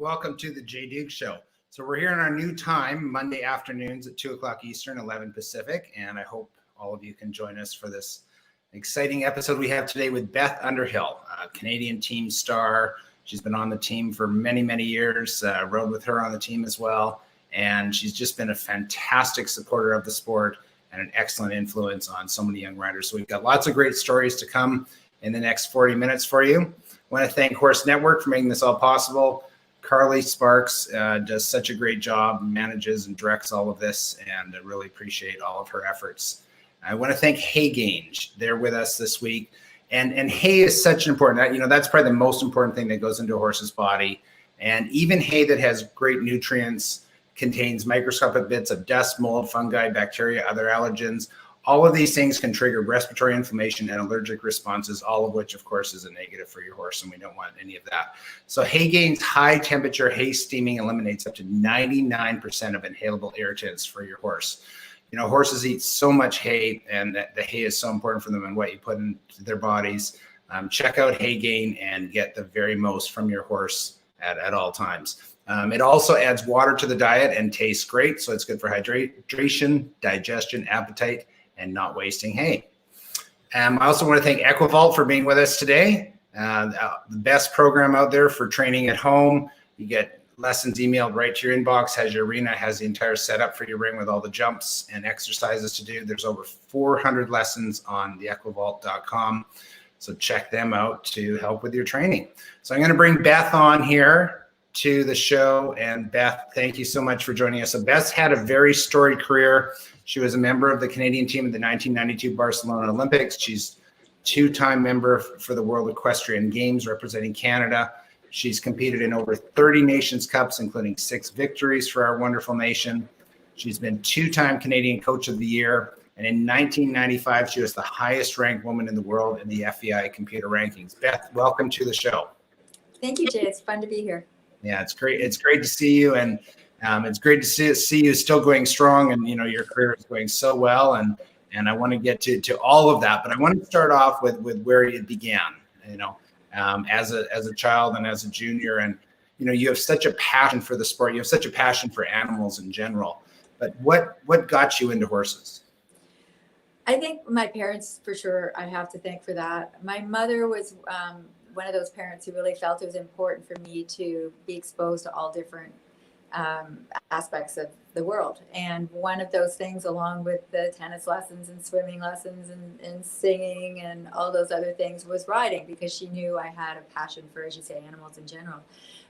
welcome to the Jay Duke Show. So we're here in our new time, Monday afternoons at 2 o'clock Eastern, 11 Pacific, and I hope all of you can join us for this exciting episode we have today with Beth Underhill, a Canadian team star. She's been on the team for many, many years, rode with her on the team as well, and she's just been a fantastic supporter of the sport and an excellent influence on so many young riders. So we've got lots of great stories to come in the next 40 minutes for you. I want to thank Horse Network for making this all possible. Carly Sparks does such a great job, manages and directs all of this, and I really appreciate all of her efforts. I want to thank Haygain. They're with us this week. And hay is such an important, that's probably the most important thing that goes into a horse's body. And even hay that has great nutrients contains microscopic bits of dust, mold, fungi, bacteria, other allergens. All of these things can trigger respiratory inflammation and allergic responses, all of which, of course, is a negative for your horse, and we don't want any of that. So Haygain's high temperature hay steaming eliminates up to 99% of inhalable irritants for your horse. Horses eat so much hay, and the hay is so important for them and what you put into their bodies. Check out Haygain and get the very most from your horse at all times. It also adds water to the diet and tastes great, so it's good for hydration, digestion, appetite, and not wasting hay. I also want to thank Equivault for being with us today. The best program out there for training at home. You get lessons emailed right to your inbox, has your arena, has the entire setup for your ring with all the jumps and exercises to do. There's over 400 lessons on the equivault.com. So check them out to help with your training. So I'm going to bring Beth on here to the show. And Beth, thank you so much for joining us. So Beth's had a very storied career. She was a member of the Canadian team at the 1992 Barcelona Olympics. She's two-time member for the World Equestrian Games representing Canada. She's competed in over 30 Nations Cups, including 6 victories for our wonderful nation. She's been two-time Canadian Coach of the Year. And in 1995, she was the highest ranked woman in the world in the FEI computer rankings. Beth, welcome to the show. Thank you, Jay. It's fun to be here. Yeah, it's great. It's great to see you. And it's great to see you still going strong, and your career is going so well, and I want to get to all of that, but I want to start off with where it began. As a child and as a junior, and you have such a passion for the sport. You have such a passion for animals in general. But what got you into horses? I think my parents, for sure, I have to thank for that. My mother was one of those parents who really felt it was important for me to be exposed to all different aspects of the world. And one of those things, along with the tennis lessons and swimming lessons and singing and all those other things, was riding, because she knew I had a passion for, as you say, animals in general.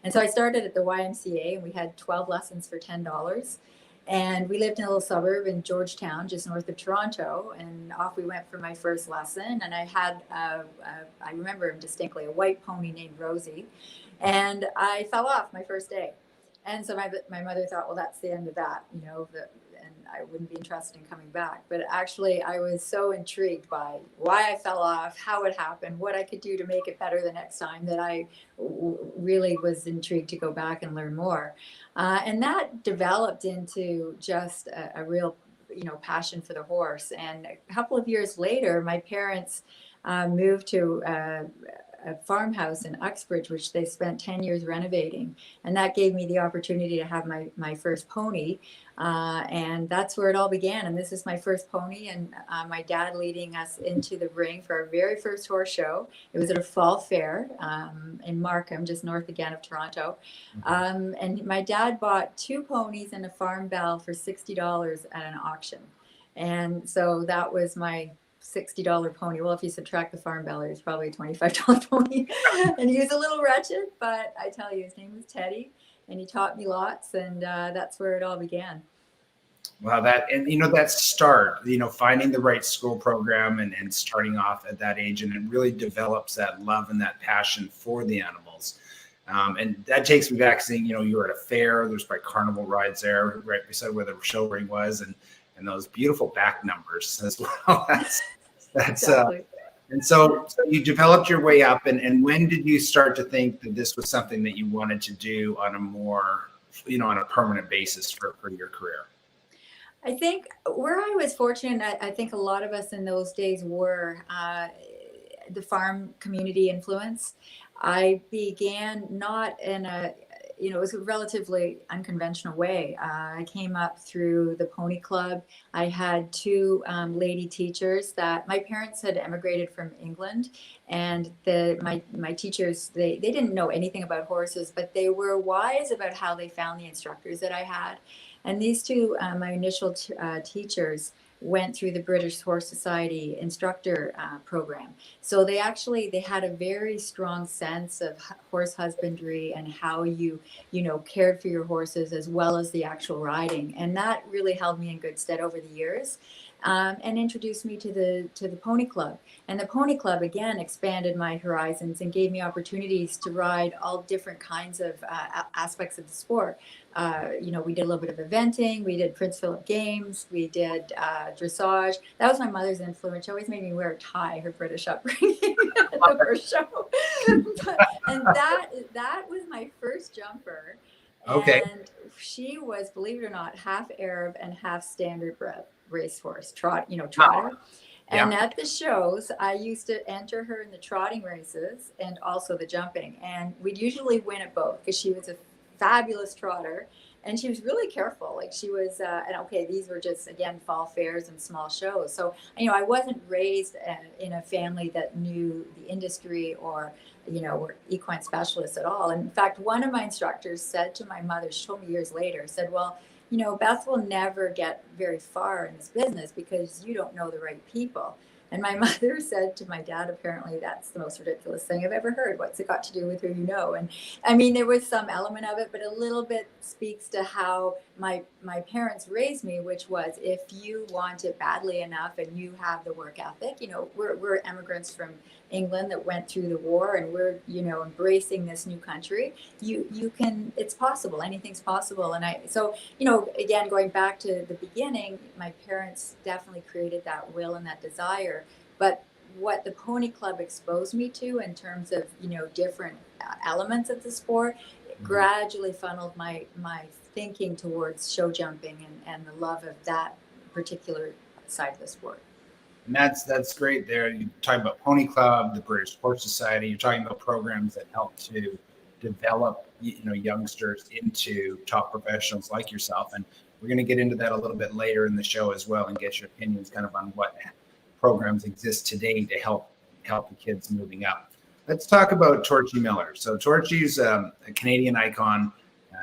And so I started at the YMCA, and we had 12 lessons for $10. And we lived in a little suburb in Georgetown, just north of Toronto. And off we went for my first lesson. And I had, I remember distinctly, a white pony named Rosie. And I fell off my first day. And so my mother thought, well, that's the end of that, and I wouldn't be interested in coming back. But actually, I was so intrigued by why I fell off, how it happened, what I could do to make it better the next time, that I really was intrigued to go back and learn more. And that developed into just a real, passion for the horse. And a couple of years later, my parents moved to a farmhouse in Uxbridge, which they spent 10 years renovating. And that gave me the opportunity to have my first pony. And that's where it all began. And this is my first pony, and my dad leading us into the ring for our very first horse show. It was at a fall fair in Markham, just north again of Toronto. And my dad bought 2 ponies and a farm bell for $60 at an auction. And so that was my $60 pony. Well, if you subtract the farm bell, it's probably a $25 pony. And he was a little wretched, but I tell you, his name was Teddy, and he taught me lots, and that's where it all began. Wow, that start, finding the right school program and starting off at that age, and it really develops that love and that passion for the animals. And that takes me back, seeing, you were at a fair, there's probably carnival rides there right beside where the show ring was, and those beautiful back numbers as well. That's exactly. And so you developed your way up, and when did you start to think that this was something that you wanted to do on a more, on a permanent basis for your career? I think where I was fortunate, I think a lot of us in those days were the farm community influence. I began not in a it was a relatively unconventional way. I came up through the pony club. I had two lady teachers that my parents had emigrated from England, and my teachers, they didn't know anything about horses, but they were wise about how they found the instructors that I had. And these two, my initial teachers, went through the British Horse Society instructor program. So they had a very strong sense of horse husbandry and how you cared for your horses as well as the actual riding. And that really held me in good stead over the years. And introduced me to the pony club. And the pony club again expanded my horizons and gave me opportunities to ride all different kinds of aspects of the sport. We did a little bit of eventing, we did Prince Philip Games, we did dressage. That was my mother's influence. She always made me wear a tie, her British upbringing at the first show. And that was my first jumper. Okay. And she was, believe it or not, half Arab and half standardbred racehorse, trotter. And at the shows, I used to enter her in the trotting races and also the jumping. And we'd usually win at both because she was a fabulous trotter. And she was really careful. Like she was, and okay, these were just, again, fall fairs and small shows. So, I wasn't raised in a family that knew the industry or, were equine specialists at all. And in fact, one of my instructors said to my mother, she told me years later, said, well, Beth will never get very far in this business because you don't know the right people. And my mother said to my dad, apparently, that's the most ridiculous thing I've ever heard. What's it got to do with who you know? And I mean, there was some element of it, but a little bit speaks to how my parents raised me, which was if you want it badly enough and you have the work ethic, we're immigrants from England that went through the war and we're, embracing this new country. You can, it's possible. Anything's possible. And again, going back to the beginning, my parents definitely created that will and that desire. But what the Pony Club exposed me to in terms of, different elements of the sport, gradually funneled my thinking towards show jumping and the love of that particular side of the sport. And that's great there. You're talking about Pony Club, the British Horse Society. You're talking about programs that help to develop, youngsters into top professionals like yourself. And we're going to get into that a little bit later in the show as well and get your opinions kind of on what programs exist today to help the kids moving up. Let's talk about Torchy Miller. So Torchy's a Canadian icon.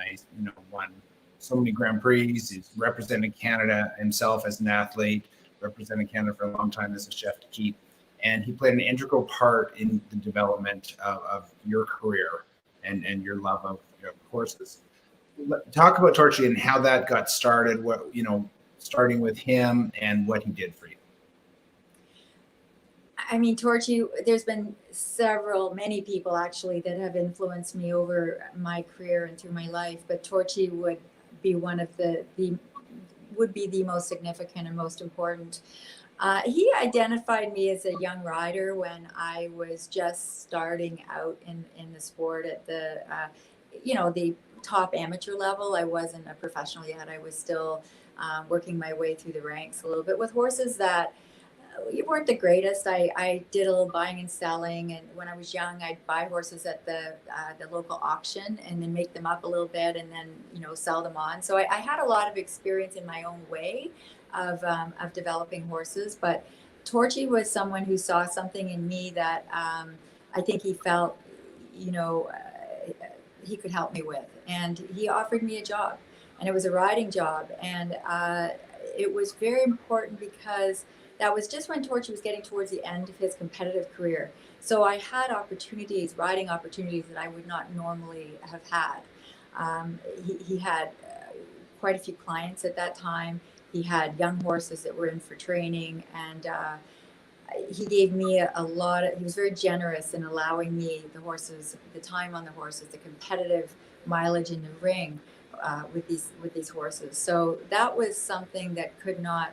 He's won so many Grand Prix. He's represented Canada himself as an athlete, represented Canada for a long time as a chef to keep. And he played an integral part in the development of your career and your love of horses. Talk about Torchy and how that got started, starting with him and what he did for you. I mean, Torchy, there's been many people actually that have influenced me over my career and through my life, but Torchy would be one of the most significant and most important. He identified me as a young rider when I was just starting out in the sport at the top amateur level. I wasn't a professional yet. I was still working my way through the ranks a little bit with horses that weren't the greatest. I did a little buying and selling, and when I was young, I'd buy horses at the local auction and then make them up a little bit and then sell them on. So I had a lot of experience in my own way of developing horses. But Torchy was someone who saw something in me that I think he felt he could help me with, and he offered me a job, and it was a riding job, and it was very important because that was just when Torchy was getting towards the end of his competitive career. So I had riding opportunities that I would not normally have had. He had quite a few clients at that time. He had young horses that were in for training, and he gave me he was very generous in allowing me the time on the horses, the competitive mileage in the ring with these horses. So that was something that could not,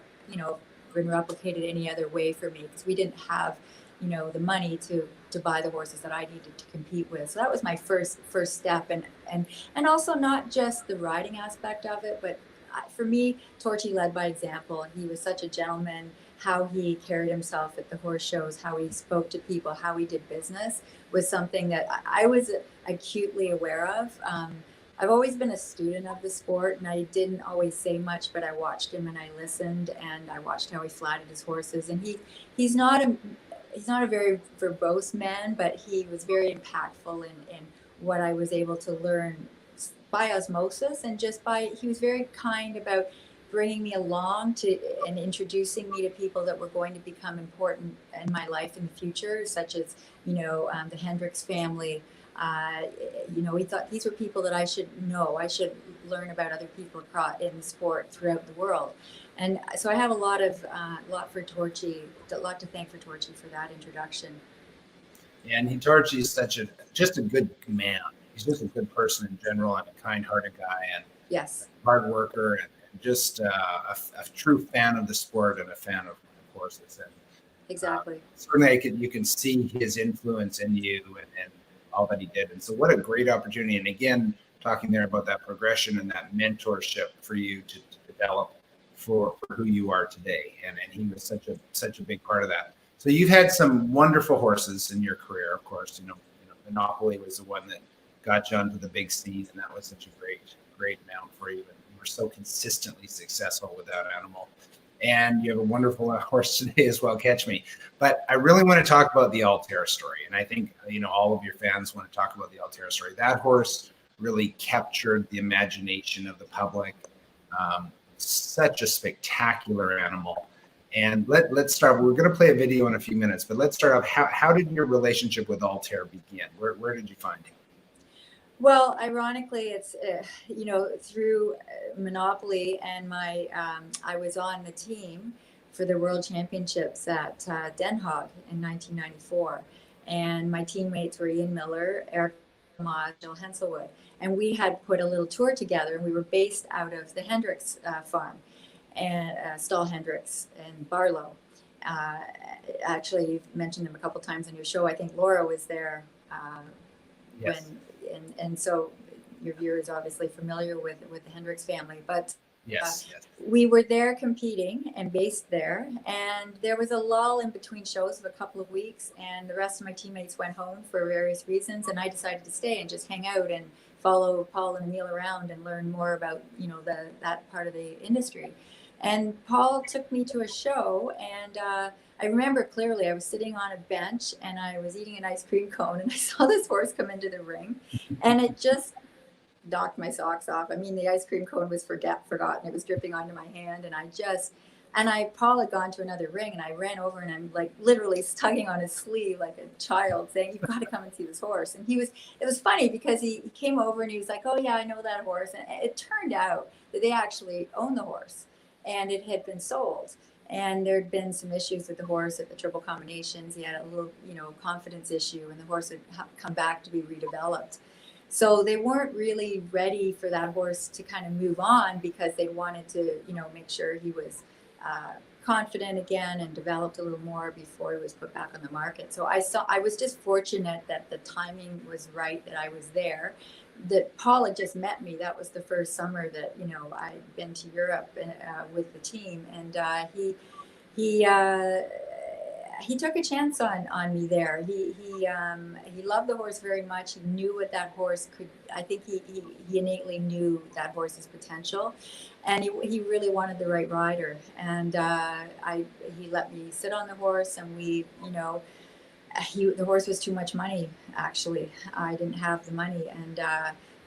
been replicated any other way for me because we didn't have, the money to buy the horses that I needed to compete with. So that was my first step, and also not just the riding aspect of it, but for me, Torchy led by example. He was such a gentleman. How he carried himself at the horse shows, how he spoke to people, how he did business was something that I was acutely aware of. I've always been a student of the sport, and I didn't always say much, but I watched him and I listened, and I watched how he flatted his horses. And he's not a he's not a very verbose man, but he was very impactful in what I was able to learn by osmosis, and just by, he was very kind about bringing me along to and introducing me to people that were going to become important in my life in the future, such as, the Hendricks family. He thought these were people that I should know. I should learn about other people across in the sport throughout the world. And so I have a lot for Torchy, a lot to thank for Torchy for that introduction. And Torchy is just a good man. He's just a good person in general, and a kind-hearted guy, and yes, hard worker, and just a true fan of the sport and a fan of horses. And exactly. Certainly, you can see his influence in you and all that he did. And so, what a great opportunity! And again, talking there about that progression and that mentorship for you to develop for who you are today. And he was such a big part of that. So you've had some wonderful horses in your career, of course. Monopoly was the one that got you onto the big scene, and that was such a great mount for you. And you were so consistently successful with that animal. And you have a wonderful horse today as well, Catch Me. But I really want to talk about the Altera story. And I think, all of your fans want to talk about the Altera story. That horse really captured the imagination of the public. Such a spectacular animal. And let's start. We're going to play a video in a few minutes, but let's start off. How did your relationship with Altera begin? Where did you find him? Well, ironically, it's through Monopoly, and I was on the team for the World Championships at Den Haag in 1994, and my teammates were Ian Miller, Eric Moss, Jill Henselwood, and we had put a little tour together, and we were based out of the Hendricks farm, and Stall Hendricks in Barlow. Actually, you've mentioned them a couple times on your show. I think Laura was there yes. And so your viewers are obviously familiar with the Hendricks family, but yes. We were there competing and based there, and there was a lull in between shows of a couple of weeks, and the rest of my teammates went home for various reasons, and I decided to stay and just hang out and follow Paul and Emil around and learn more about that part of the industry. And Paul took me to a show, and I remember clearly I was sitting on a bench and I was eating an ice cream cone, and I saw this horse come into the ring, and it just knocked my socks off. I mean, the ice cream cone was forgotten. It was dripping onto my hand, and Paul had gone to another ring, and I ran over and I'm like literally tugging on his sleeve like a child, saying, "You've got to come and see this horse." And it was funny because he came over and he was like, "Oh yeah, I know that horse." And it turned out that they actually owned the horse, and it had been sold. And there'd been some issues with the horse at the triple combinations. He had a little, confidence issue, and the horse had come back to be redeveloped. So they weren't really ready for that horse to kind of move on, because they wanted to, make sure he was confident again and developed a little more before he was put back on the market. So I was just fortunate that the timing was right, that I was there, that Paul had just met me. That was the first summer that, I'd been to Europe with the team, and he took a chance on me there. He loved the horse very much. He knew what that horse could. I think he innately knew that horse's potential, and he really wanted the right rider. And he let me sit on the horse, and the horse was too much money. Actually, I didn't have the money, and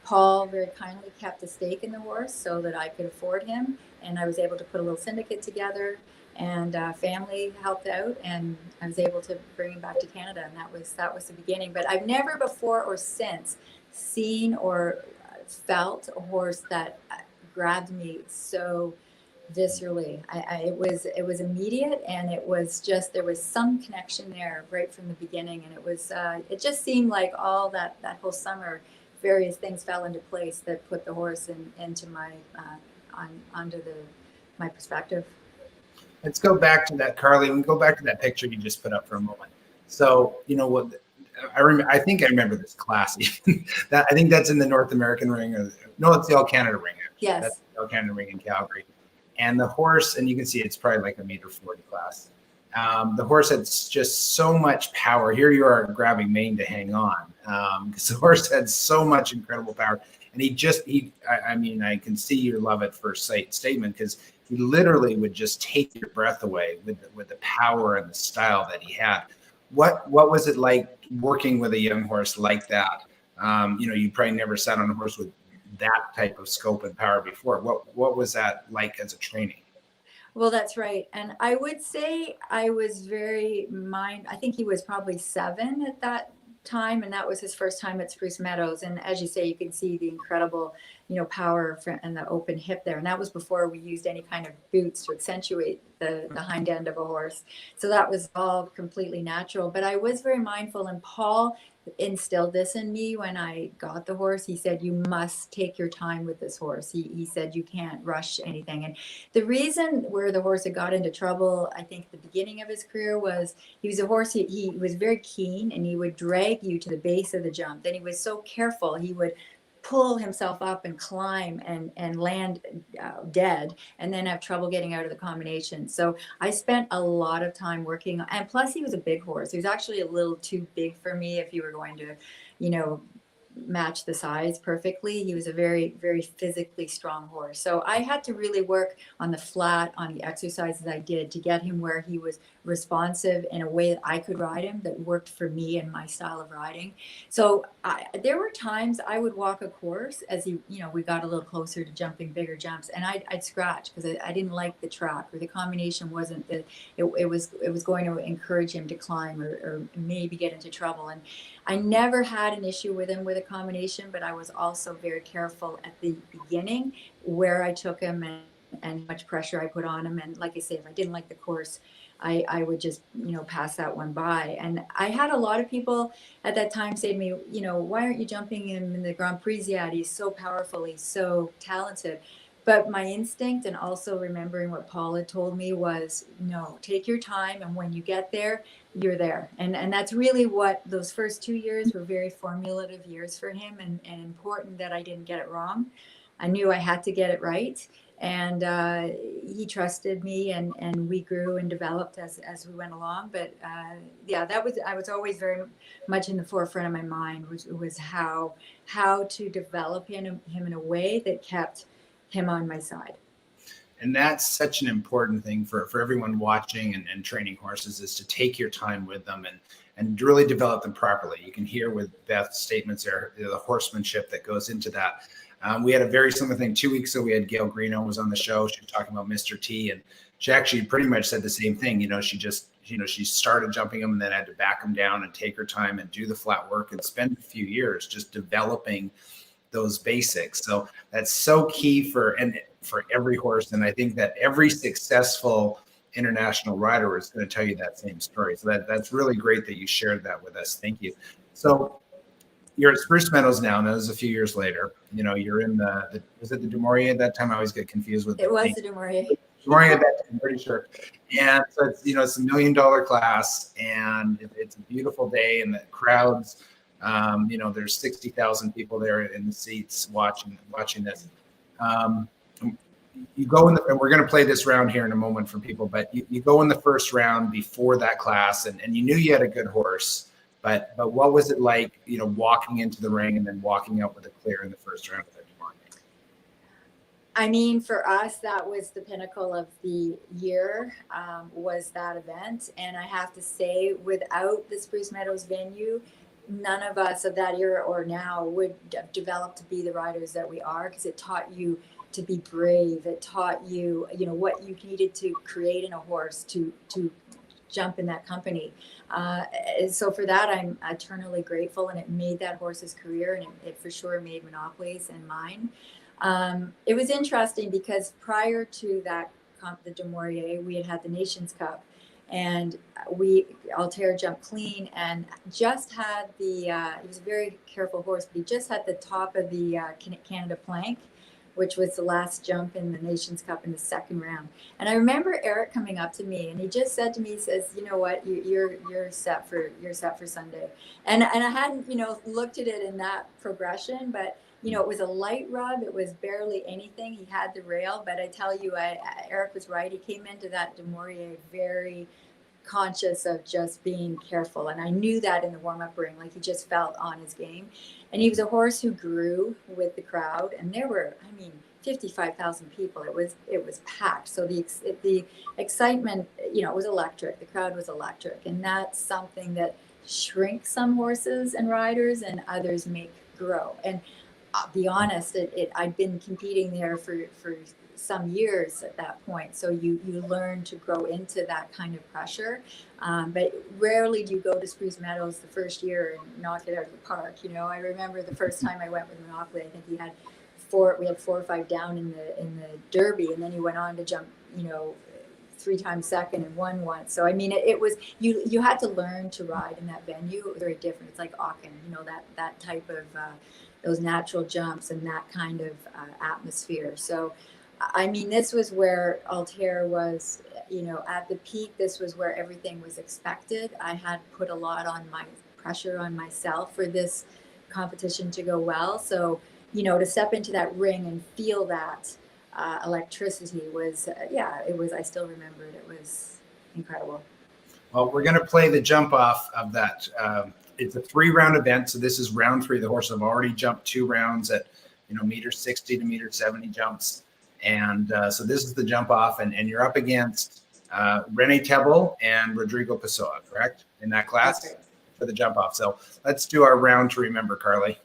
Paul very kindly kept a stake in the horse so that I could afford him, and I was able to put a little syndicate together. And family helped out, and I was able to bring him back to Canada, and that was the beginning. But I've never before or since seen or felt a horse that grabbed me so viscerally. It was immediate, and it was just, there was some connection there right from the beginning, and it just seemed like all that whole summer, various things fell into place that put the horse into my onto my perspective. Let's go back to that, Carly. We can go back to that picture you just put up for a moment. So, what I think I remember this class. I think that's in the North American ring. No, it's the All Canada ring. Yes. That's the All Canada ring in Calgary. And the horse, and you can see it's probably like a 1.40 class. The horse had just so much power. Here you are grabbing mane to hang on, because the horse had so much incredible power. And I mean, I can see your love at first sight statement, because he literally would just take your breath away with the power and the style that he had. What was it like working with a young horse like that? You probably never sat on a horse with that type of scope and power before. What was that like as a training? Well, that's right. And I would say I was I think he was probably 7 at that time. And that was his first time at Spruce Meadows. And as you say, you can see the incredible, power and the open hip there. And that was before we used any kind of boots to accentuate the hind end of a horse. So that was all completely natural. But I was very mindful, and Paul instilled this in me when I got the horse. He said, you must take your time with this horse. He said, you can't rush anything. And the reason where the horse had got into trouble, I think, at the beginning of his career was he was a horse, he was very keen, and he would drag you to the base of the jump. Then he was so careful, he would pull himself up and climb and land dead, and then have trouble getting out of the combination. So I spent a lot of time working, and plus he was a big horse. He was actually a little too big for me if you were going to, match the size perfectly. He was a very, very physically strong horse. So I had to really work on the flat, on the exercises I did to get him where he was responsive in a way that I could ride him, that worked for me and my style of riding. So there were times I would walk a course as we got a little closer to jumping bigger jumps, and I'd scratch because I didn't like the track, or the combination wasn't it was going to encourage him to climb or maybe get into trouble. And I never had an issue with him with a combination, but I was also very careful at the beginning where I took him and how much pressure I put on him. And like I say, if I didn't like the course, I would just, pass that one by. And I had a lot of people at that time say to me, why aren't you jumping him in the Grand Prix yet? He's so powerful. He's so talented. But my instinct, and also remembering what Paul had told me, was no, take your time. And when you get there, you're there. And that's really what those first 2 years were, very formulative years for him, and important that I didn't get it wrong. I knew I had to get it right. And he trusted me, and we grew and developed as we went along. But I was always very much in the forefront of my mind, was how to develop him in a way that kept him on my side. And that's such an important thing for everyone watching and training horses, is to take your time with them and really develop them properly. You can hear with Beth's statements there, the horsemanship that goes into that. We had a very similar thing 2 weeks ago. We had Gail Greeno was on the show. She was talking about Mr. T, and she actually pretty much said the same thing. She started jumping him and then had to back him down and take her time and do the flat work and spend a few years just developing those basics. So that's so key for every horse. And I think that every successful international rider is going to tell you that same story. So that's really great that you shared that with us. Thank you. So you're at Spruce Meadows now, and that was a few years later. You're in was it the Du Maurier at that time? I always get confused with it. Was the Du Maurier. Du Maurier at that time, I'm pretty sure. And so it's, it's $1 million class, and it's a beautiful day, and the crowds, there's 60,000 people there in the seats watching this. You go and we're going to play this round here in a moment for people, but you go in the first round before that class, and you knew you had a good horse, but what was it like, walking into the ring and then walking out with a clear in the first round of that Du Maurier? I mean, for us, that was the pinnacle of the year, was that event. And I have to say, without the Spruce Meadows venue, none of us of that era or now would have developed to be the riders that we are, because it taught you to be brave. It taught you, what you needed to create in a horse to jump in that company. So for that, I'm eternally grateful, and it made that horse's career, and it for sure made Monopoly's and mine. It was interesting because prior to that, the Du Maurier, we had the Nations Cup, and Altair jumped clean and just had he was a very careful horse, but he just had the top of the Canada plank, which was the last jump in the Nations Cup in the second round. And I remember Eric coming up to me, and he just said to me, he says, "You know what, you're set for Sunday." And I hadn't, looked at it in that progression, but it was a light rub. It was barely anything. He had the rail, but I tell you, Eric was right. He came into that Du Maurier very conscious of just being careful. And I knew that in the warm-up ring, like he just felt on his game. And he was a horse who grew with the crowd. And there were, 55,000 people. It was packed. So the excitement, it was electric. The crowd was electric. And that's something that shrinks some horses and riders and others make grow. And I'll be honest, I'd been competing there for some years at that point. So you learn to grow into that kind of pressure. But rarely do you go to Spruce Meadows the first year and knock it out of the park. I remember the first time I went with Monopoly, I think we had 4 or 5 down in the Derby, and then he went on to jump, 3 times second and won once. So it was you had to learn to ride in that venue. It was very different. It's like Aachen, that type of those natural jumps and that kind of atmosphere. So this was where Altair was, at the peak. This was where everything was expected. I had put a lot on my pressure on myself for this competition to go well. So, to step into that ring and feel that electricity was, I still remember it. It was incredible. Well, we're going to play the jump off of that. It's a 3-round event. So this is round 3. The horses have already jumped 2 rounds at, meter 60 to meter 70 jumps. And so this is the jump off, and you're up against René Tebel and Rodrigo Pessoa, correct? In that class Right. For the jump off. So let's do our round to remember, Carly.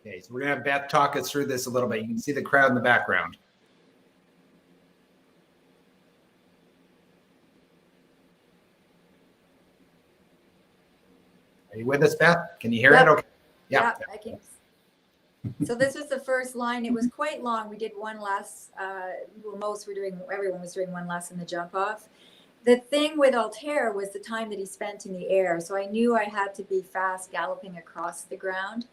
Okay, so we're going to have Beth talk us through this a little bit. You can see the crowd in the background. Are you with us, Beth? Can you hear it? Okay. Yeah, I can. So this was the first line. It was quite long. We did one less. Everyone was doing one less in the jump off. The thing with Altair was the time that he spent in the air. So I knew I had to be fast galloping across the ground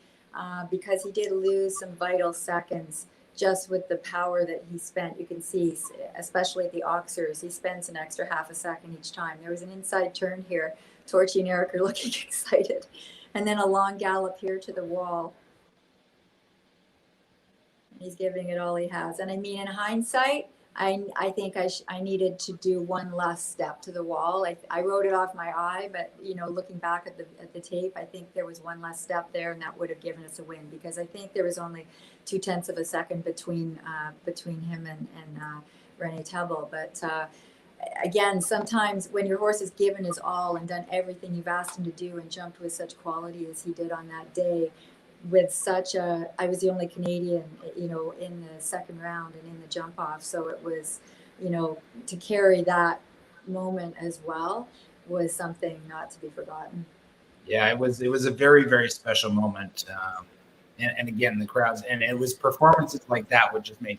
because he did lose some vital seconds just with the power that he spent. You can see, especially at the Oxers, he spends an extra half a second each time. There was an inside turn here. Torchy and Eric are looking excited. And then a long gallop here to the wall. He's giving it all he has. And in hindsight, I think I needed to do one less step to the wall. I wrote it off my eye, but looking back at the tape, I think there was one less step there, and that would have given us a win, because I think there was only 0.2 of a second between him and René Tebel. But again, sometimes when your horse has given his all and done everything you've asked him to do and jumped with such quality as he did on that day, I was the only Canadian, in the second round and in the jump off. So it was, to carry that moment as well was something not to be forgotten. Yeah, it was a very, very special moment. And again, the crowds, and it was performances like that which just made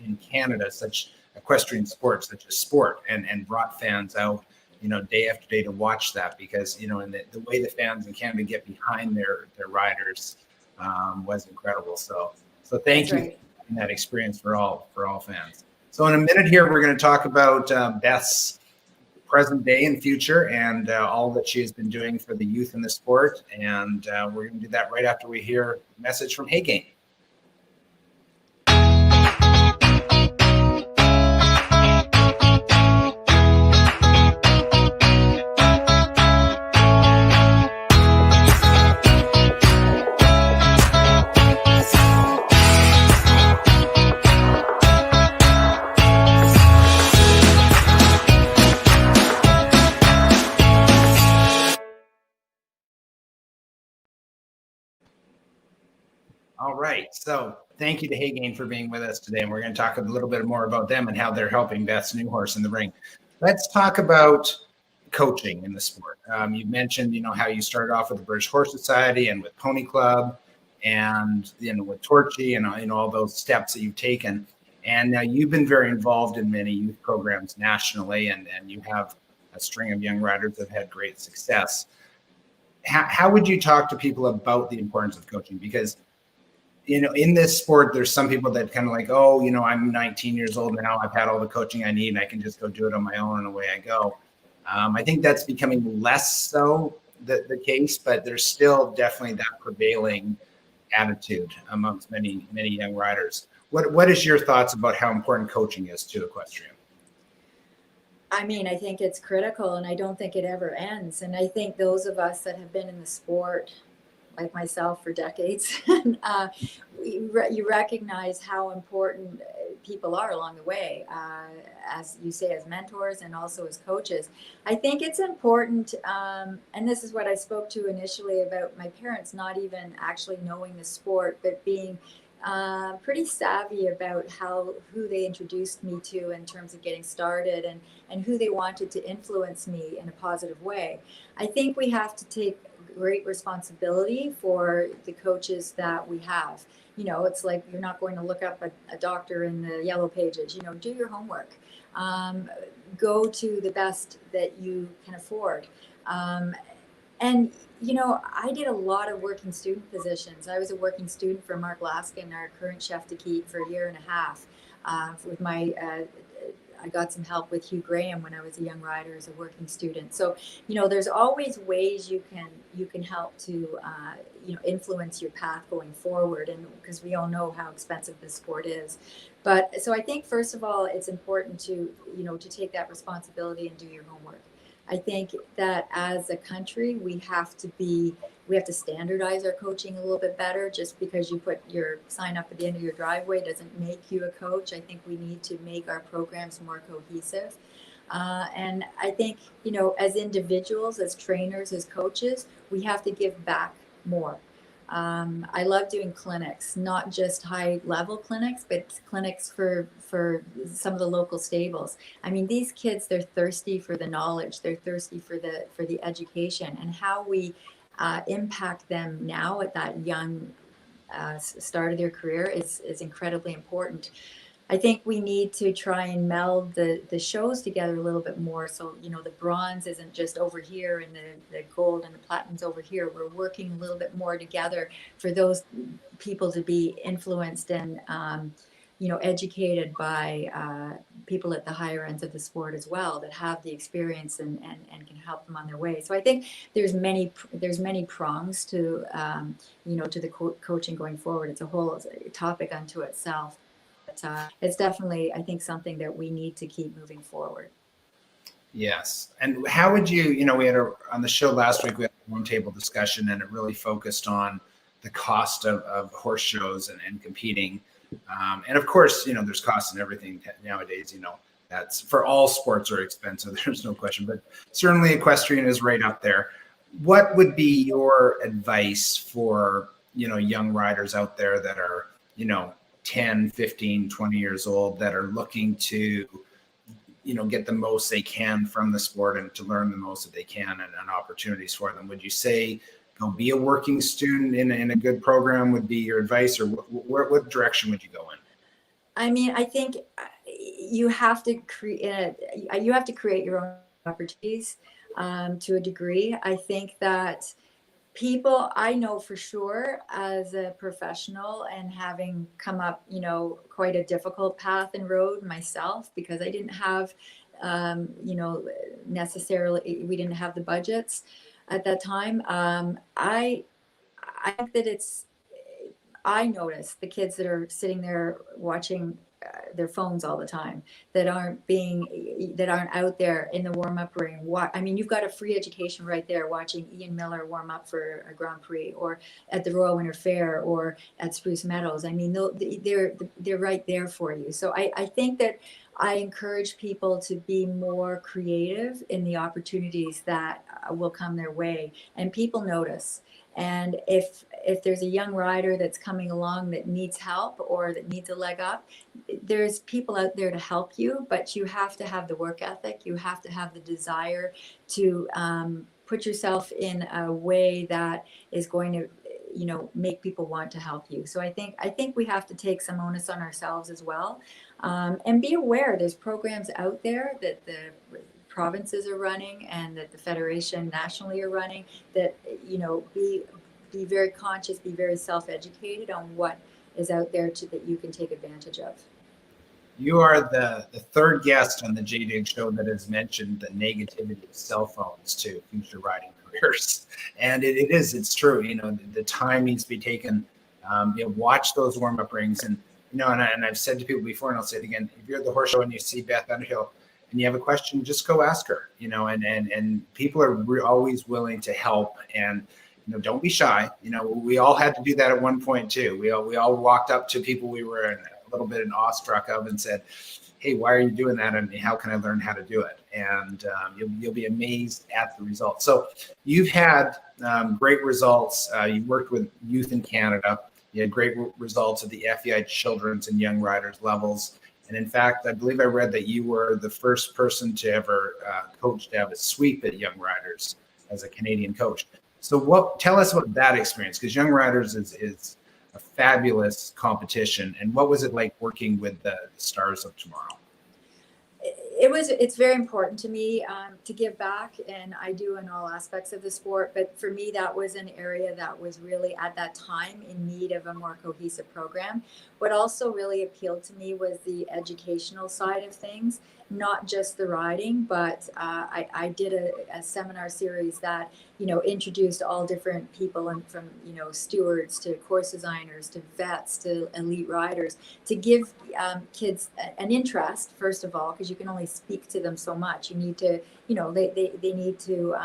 in Canada such equestrian sport, such a sport, and brought fans out, day after day to watch that, because, and the way the fans in Canada get behind their riders was incredible. So thank you for that experience for all fans. So in a minute here, we're going to talk about Beth's present day and future, and all that she has been doing for the youth in the sport. And we're going to do that right after we hear a message from Haygain. All right. So thank you to Haygain for being with us today. And we're going to talk a little bit more about them and how they're helping Beth's new horse in the ring. Let's talk about coaching in the sport. You mentioned, how you started off with the British Horse Society and with Pony Club and, with Torchy and all those steps that you've taken. And now you've been very involved in many youth programs nationally, and you have a string of young riders that have had great success. How would you talk to people about the importance of coaching? Because in this sport, there's some people that kind of like, I'm 19 years old now. I've had all the coaching I need, and I can just go do it on my own, and away I go. I think that's becoming less so the case, but there's still definitely that prevailing attitude amongst many young riders. What is your thoughts about how important coaching is to equestrian? I mean, I think it's critical, and I don't think it ever ends. And I think those of us that have been in the sport, like myself, for decades, you recognize how important people are along the way, as you say, as mentors and also as coaches. I think it's important, and this is what I spoke to initially about my parents not even actually knowing the sport, but being pretty savvy about who they introduced me to in terms of getting started, and who they wanted to influence me in a positive way. I think we have to take great responsibility for the coaches that we have. It's like you're not going to look up a doctor in the yellow pages. Do your homework. Go to the best that you can afford. And I did a lot of working student positions. I was a working student for Mark Laskin, our current chef de keep, for a year and a half. With I got some help with Hugh Graham when I was a young rider as a working student. So, there's always ways you can help to, influence your path going forward. And because we all know how expensive this sport is. But so I think, first of all, it's important to take that responsibility and do your homework. I think that as a country, we have to standardize our coaching a little bit better. Just because you put your sign up at the end of your driveway doesn't make you a coach. I think we need to make our programs more cohesive. And I think, as individuals, as trainers, as coaches, we have to give back more. I love doing clinics, not just high level clinics, but clinics for some of the local stables. I mean, these kids, they're thirsty for the knowledge. They're thirsty for the education, and how we impact them now at that young start of their career is incredibly important. I think we need to try and meld the shows together a little bit more. So, the bronze isn't just over here and the gold and the platinum's over here. We're working a little bit more together for those people to be influenced and, educated by people at the higher ends of the sport as well, that have the experience and can help them on their way. So I think there's many prongs to, to the coaching going forward. It's a whole topic unto itself. It's definitely, I think, something that we need to keep moving forward. Yes. And how would you, we had on the show last week, we had a roundtable discussion, and it really focused on the cost of horse shows and competing. And of course, there's costs in everything nowadays, that's for all sports are expensive. There's no question, but certainly equestrian is right up there. What would be your advice for, young riders out there that are, 10, 15, 20 years old, that are looking to, get the most they can from the sport and to learn the most that they can and opportunities for them? Would you say go be a working student in a good program would be your advice, or what direction would you go in? I mean, I think you have to create your own opportunities to a degree. I think that people, I know for sure, as a professional and having come up, quite a difficult path and road myself, because I didn't have, necessarily, we didn't have the budgets at that time. I think that I notice the kids that are sitting there watching their phones all the time, that aren't out there in the warm-up ring. I mean, you've got a free education right there watching Ian Miller warm up for a Grand Prix, or at the Royal Winter Fair, or at Spruce Meadows. I mean, they're right there for you. So I think that I encourage people to be more creative in the opportunities that will come their way, and people notice. And if there's a young rider that's coming along that needs help or that needs a leg up, there's people out there to help you, but you have to have the work ethic. You have to have the desire to put yourself in a way that is going to, make people want to help you. So I think we have to take some onus on ourselves as well, and be aware there's programs out there that the provinces are running and that the federation nationally are running, that be very conscious, be very self-educated on what is out there that you can take advantage of. You are the third guest on the JDig show that has mentioned the negativity of cell phones to future riding careers. careers. And it's true. The time needs to be taken. Watch those warm-up rings. And, and I've said to people before, and I'll say it again, if you're at the horse show and you see Beth Underhill and you have a question, just go ask her, and people are always willing to help. And, don't be shy. We all had to do that at one point too. We all walked up to people we were a little bit awestruck of and said, hey, why are you doing that? And how can I learn how to do it? And you'll be amazed at the results. So you've had great results. You worked with youth in Canada. You had great results at the FEI children's and young riders levels. And in fact, I believe I read that you were the first person to ever coach to have a sweep at young riders as a Canadian coach. So tell us about that experience, because Young Riders is a fabulous competition. And what was it like working with the Stars of Tomorrow? It's very important to me to give back, and I do in all aspects of the sport. But for me, that was an area that was really at that time in need of a more cohesive program. What also really appealed to me was the educational side of things, not just the riding, but I did a seminar series that, introduced all different people, and from, stewards to course designers to vets to elite riders, to give kids an interest, first of all, because you can only speak to them so much. You need to, they need to,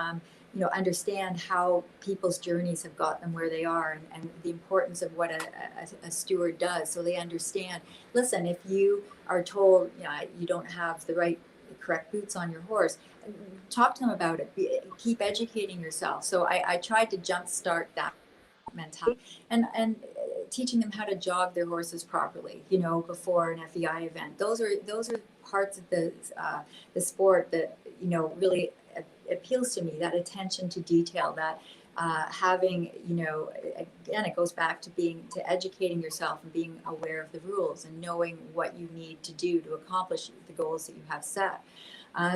understand how people's journeys have got them where they are, and the importance of what a steward does. So they understand, listen, if you are told, you don't have the correct boots on your horse, talk to them about it. Keep educating yourself. So I tried to jumpstart that mentality and teaching them how to jog their horses properly, before an FEI event. Those are parts of the sport that, really appeals to me, that attention to detail, that having, again, it goes back to educating yourself and being aware of the rules and knowing what you need to do to accomplish the goals that you have set.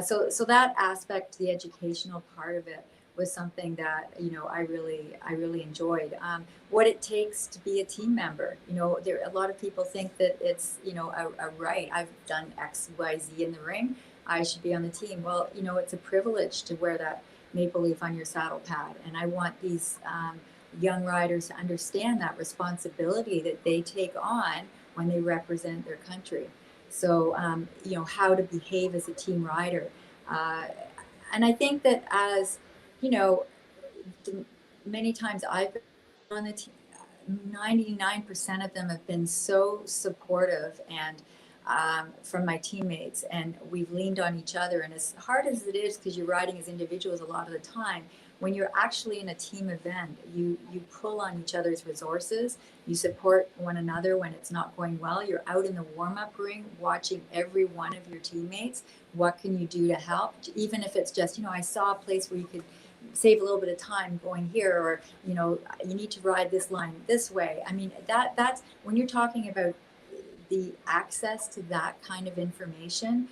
So that aspect, the educational part of it, was something that, I really enjoyed. What it takes to be a team member, a lot of people think that it's, a right. I've done X, Y, Z in the ring, I should be on the team. Well, it's a privilege to wear that maple leaf on your saddle pad. And I want these young riders to understand that responsibility that they take on when they represent their country. So, how to behave as a team rider. And I think that as, many times I've been on the team, 99% of them have been so supportive and from my teammates, and we've leaned on each other. And as hard as it is, because you're riding as individuals a lot of the time, when you're actually in a team event, you pull on each other's resources, you support one another when it's not going well. You're out in the warm-up ring watching every one of your teammates. What can you do to help? Even if it's just, I saw a place where you could save a little bit of time going here, or, you need to ride this line this way. I mean, that's when you're talking about the access to that kind of information,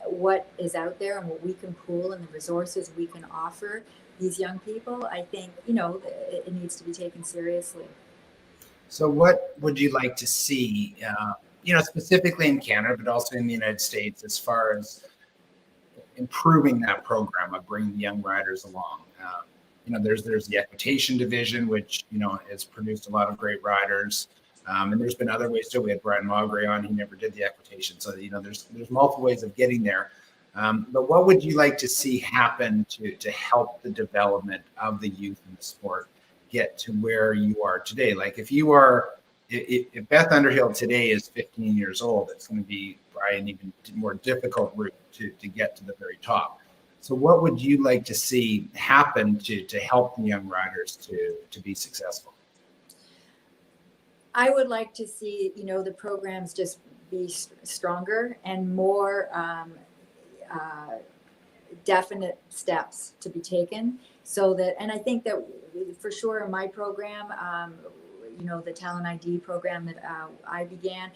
what is out there and what we can pool and the resources we can offer these young people, I think, it needs to be taken seriously. So what would you like to see, specifically in Canada, but also in the United States, as far as improving that program of bringing the young riders along? There's the equitation division, which, has produced a lot of great riders. And there's been other ways too. We had Brian Maugray on, he never did the equitation. So, there's multiple ways of getting there. But what would you like to see happen to help the development of the youth in the sport get to where you are today? Like if Beth Underhill today is 15 years old, it's going to be probably an even more difficult route to get to the very top. So what would you like to see happen to help the young riders to be successful? I would like to see, the programs just be stronger and more definite steps to be taken, so that, and I think that for sure in my program, the Talent ID program that I began,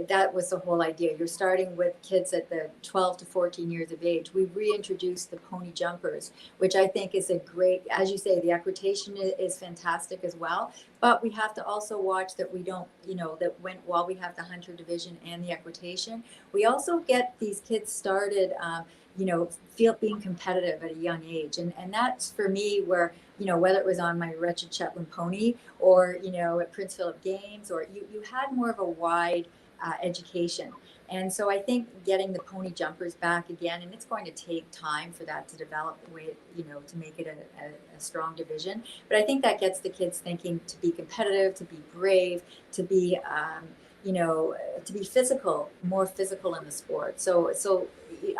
that was the whole idea. You're starting with kids at the 12 to 14 years of age. We reintroduced the pony jumpers, which I think is a great, as you say, the equitation is fantastic as well. But we have to also watch that we don't, while we have the hunter division and the equitation, we also get these kids started, being competitive at a young age. And that's for me where, whether it was on my wretched Shetland pony or, at Prince Philip Games, or you had more of a wide education. And so I think getting the pony jumpers back again, and it's going to take time for that to develop the way, to make it a strong division. But I think that gets the kids thinking to be competitive, to be brave, to be, to be physical, more physical in the sport. So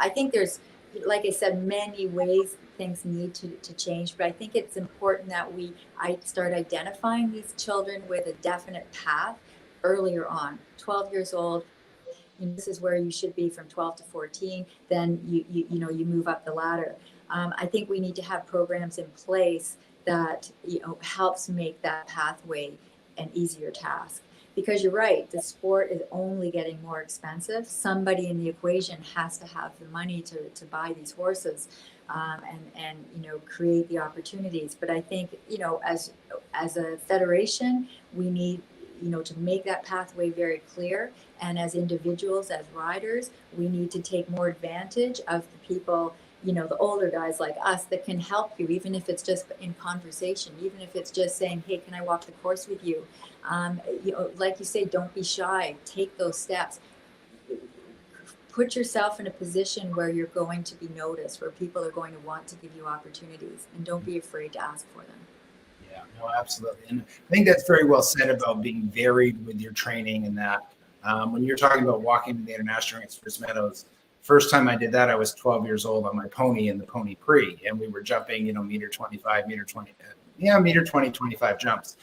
I think there's, like I said, many ways things need to change, but I think it's important that I start identifying these children with a definite path earlier on. 12 years old, this is where you should be from 12 to 14. Then you move up the ladder. I think we need to have programs in place that helps make that pathway an easier task. Because you're right, the sport is only getting more expensive. Somebody in the equation has to have the money to buy these horses and create the opportunities. But I think as a federation, we need to make that pathway very clear. And as individuals, as riders, we need to take more advantage of the people, the older guys like us that can help you, even if it's just in conversation, even if it's just saying, hey, can I walk the course with you? Like you say, don't be shy, take those steps. Put yourself in a position where you're going to be noticed, where people are going to want to give you opportunities, and don't be afraid to ask for them. Yeah, no, absolutely. And I think that's very well said about being varied with your training, and that when you're talking about walking to the international ranks for Meadows, first time I did that, I was 12 years old on my pony in the Pony Prix, and we were jumping, meter 25, meter 20, meter 20, 25 jumps.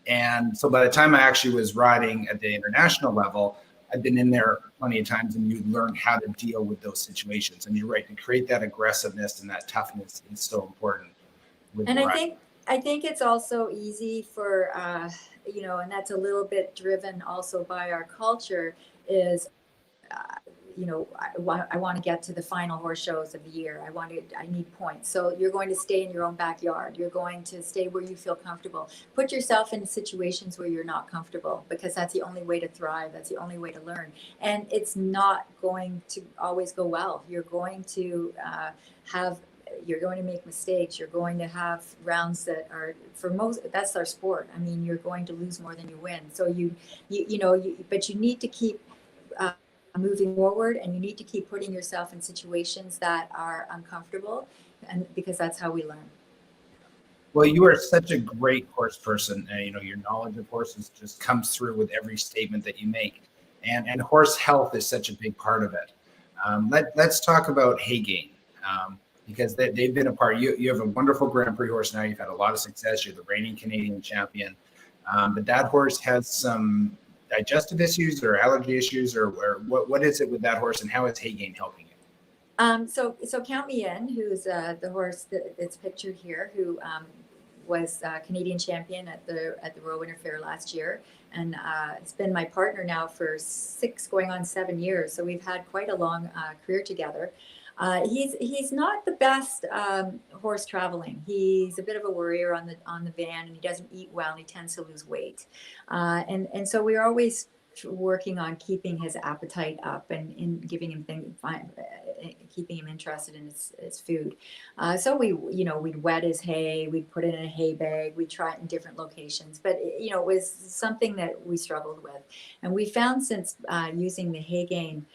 And so by the time I actually was riding at the international level, I'd been in there plenty of times, and you'd learn how to deal with those situations. And you're right, to create that aggressiveness and that toughness is so important. And I think it's also easy for, and that's a little bit driven also by our culture is, I want to get to the final horse shows of the year. I need points. So you're going to stay in your own backyard. You're going to stay where you feel comfortable. Put yourself in situations where you're not comfortable, because that's the only way to thrive. That's the only way to learn. And it's not going to always go well. You're going to you're going to make mistakes. You're going to have rounds that are, for most, that's our sport. I mean, you're going to lose more than you win. So but you need to keep moving forward, and you need to keep putting yourself in situations that are uncomfortable, and because that's how we learn. Well, you are such a great horse person, and your knowledge of horses just comes through with every statement that you make, and horse health is such a big part of it. Let's talk about Haygain, because they've been a part. You have a wonderful Grand Prix horse now. You've had a lot of success. You're the reigning Canadian champion, but that horse has some digestive issues or allergy issues, or what is it with that horse, and how is Haygain helping you? So Count Me In, who's the horse that's pictured here, who was Canadian champion at the Royal Winter Fair last year, and it's been my partner now for 6 going on 7 years. So we've had quite a long career together. He's not the best horse traveling. He's a bit of a worrier on the van, and he doesn't eat well, and he tends to lose weight. And so we're always working on keeping his appetite up and in giving him keeping him interested in his food. So we'd wet his hay, we'd put it in a hay bag, we'd try it in different locations, but it was something that we struggled with. And we found since using the Haygain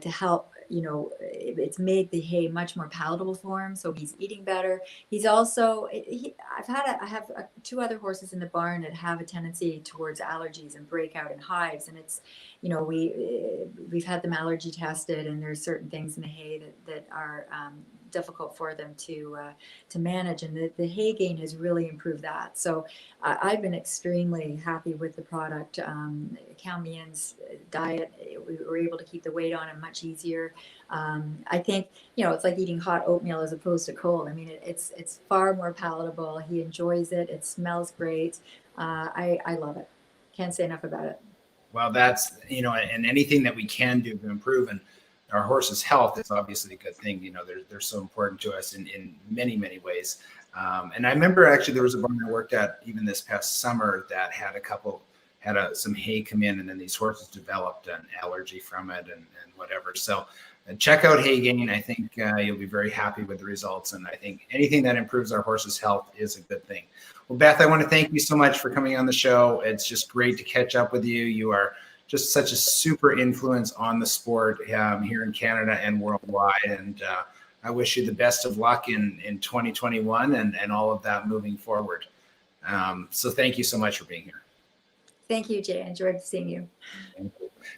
to help, it's made the hay much more palatable for him. So he's eating better. He's also, I have 2 other horses in the barn that have a tendency towards allergies and breakout and hives. And it's, we've had them allergy tested, and there's certain things in the hay that are difficult for them to manage. And the Haygain has really improved that. So I've been extremely happy with the product. Count Me In's diet, we were able to keep the weight on him much easier. I think, it's like eating hot oatmeal as opposed to cold. I mean, it's far more palatable. He enjoys it. It smells great. I love it. Can't say enough about it. Well, that's, and anything that we can do to improve and our horse's health is obviously a good thing. They're so important to us in many, many ways. And I remember actually there was a barn I worked at even this past summer that had some hay come in, and then these horses developed an allergy from it and whatever. So check out Haygain. I think you'll be very happy with the results. And I think anything that improves our horse's health is a good thing. Well, Beth, I want to thank you so much for coming on the show. It's just great to catch up with you. You are just such a super influence on the sport here in Canada and worldwide. And I wish you the best of luck in 2021 and all of that moving forward. So thank you so much for being here. Thank you, Jay. I enjoyed seeing you.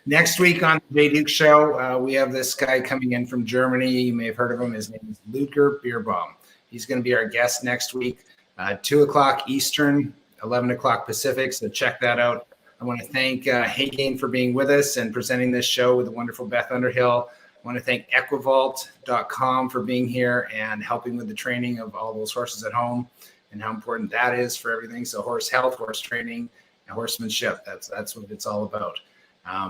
Next week on the Jay Duke Show, we have this guy coming in from Germany. You may have heard of him. His name is Ludger Beerbaum. He's going to be our guest next week, 2 o'clock Eastern, 11 o'clock Pacific. So check that out. I want to thank Haygain for being with us and presenting this show with the wonderful Beth Underhill. I want to thank Equivault.com for being here and helping with the training of all those horses at home and how important that is for everything. So horse health, horse training, and horsemanship. That's what it's all about.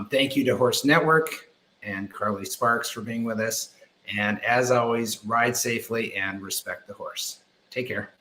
Thank you to Horse Network and Carly Sparks for being with us. And as always, ride safely and respect the horse. Take care.